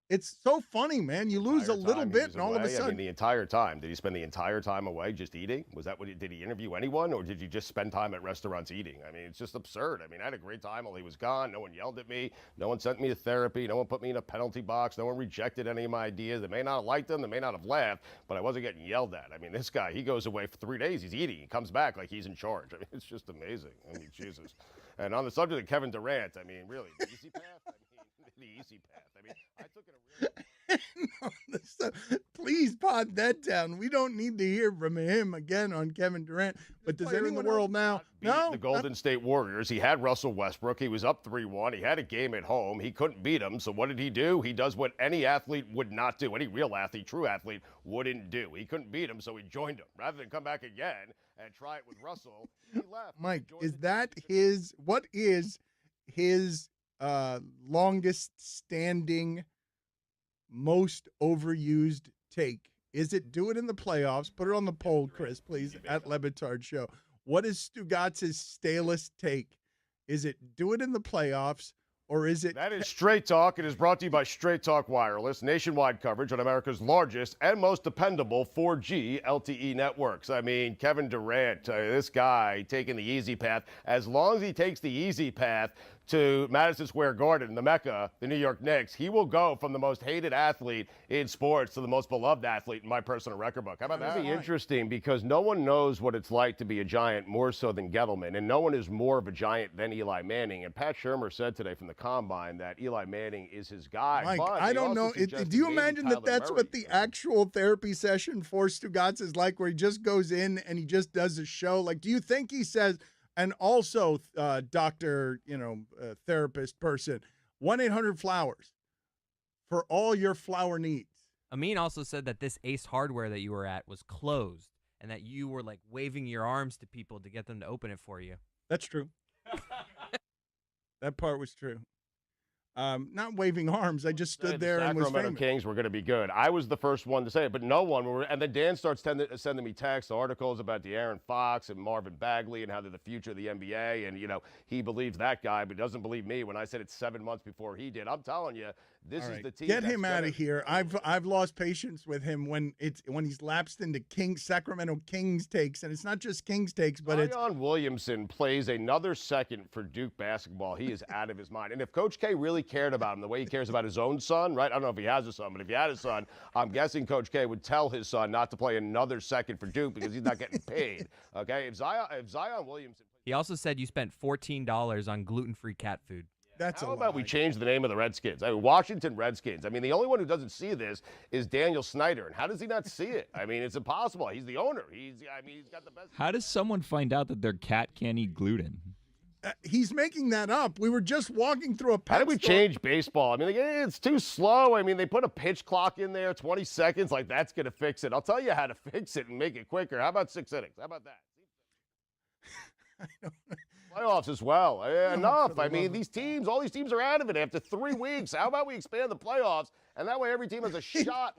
It's so funny, man. You lose a Entire little time he bit, was and all of a away? I mean, sudden, the entire time. Did he spend the entire time away just eating? Was that what he did? He interview anyone, or did he just spend time at restaurants eating? I mean, it's just absurd. I mean, I had a great time while he was gone. No one yelled at me. No one sent me to therapy. No one put me in a penalty box. No one rejected any of my ideas. They may not have liked them. They may not have laughed, but I wasn't getting yelled at. I mean, this guy, he goes away for 3 days. He's eating. He comes back like he's in charge. I mean, it's just amazing. I mean, Jesus. And on the subject of Kevin Durant, I mean, really, the easy path? I mean, the easy path. I mean, I took it a really no, please pod that down. We don't need to hear from him again on Kevin Durant. But does anyone in the world now? beat No, the Golden State Warriors. He had Russell Westbrook. He was up 3-1. He had a game at home. He couldn't beat him. So what did he do? He does what any athlete would not do. Any real athlete, true athlete, wouldn't do. He couldn't beat him, so he joined him. Rather than come back again and try it with Russell, he left. Mike, He is that his? What is his longest standing, most overused take? Is it do it in the playoffs? Put it on the poll, Chris, please, at LeBatard Show. What is Stugotz's stalest take? Is it do it in the playoffs, or is it? That is Straight Talk. It is brought to you by Straight Talk Wireless, nationwide coverage on America's largest and most dependable 4G LTE networks. I mean, Kevin Durant, this guy taking the easy path. As long as he takes the easy path to Madison Square Garden, the Mecca, the New York Knicks, he will go from the most hated athlete in sports to the most beloved athlete in my personal record book. How about that? That'd be interesting because no one knows what it's like to be a giant more so than Gettleman, and no one is more of a giant than Eli Manning. And Pat Shurmur said today from the Combine that Eli Manning is his guy. Mike, but I he don't also know. suggested Do you maybe imagine that Kyler that's Murray. what the actual therapy session for Stugotz is like, where he just goes in and he just does a show? Like, do you think he says, and also, doctor, therapist person, 1-800-Flowers for all your flower needs? Amin also said that this Ace Hardware that you were at was closed and that you were like waving your arms to people to get them to open it for you. That's true. That part was true. Not waving arms. I just stood there and was Sacramento famous. Kings were going to be good. I was the first one to say it, but no one. And then Dan starts sending me texts, articles about De'Aaron Fox and Marvin Bagley and how they're the future of the NBA. And, he believes that guy, but doesn't believe me when I said it 7 months before he did. I'm telling you, this is the team. Get him out of here. I've lost patience with him when he's lapsed into Sacramento Kings takes, and it's not just Kings takes, but it's Zion Williamson plays another second for Duke basketball. He is out of his mind. And if Coach K really cared about him the way he cares about his own son, right? I don't know if he has a son, but if he had a son, I'm guessing Coach K would tell his son not to play another second for Duke because he's not getting paid. Okay? If Zion Williamson. He also said you spent $14 on gluten-free cat food. That's How about we change the name of the Redskins? I mean, Washington Redskins. I mean, the only one who doesn't see this is Daniel Snyder. And how does he not see it? I mean, it's impossible. He's the owner. He's got the best. How does someone find out that their cat can't eat gluten? He's making that up. We were just walking through a pet How do we store. change baseball? I mean, it's too slow. I mean, they put a pitch clock in there, 20 seconds, like that's going to fix it. I'll tell you how to fix it and make it quicker. How about 6 innings? How about that? I don't know. Playoffs as well. Enough. I mean, all these teams are out of it after 3 weeks. How about we expand the playoffs, and that way every team has a shot.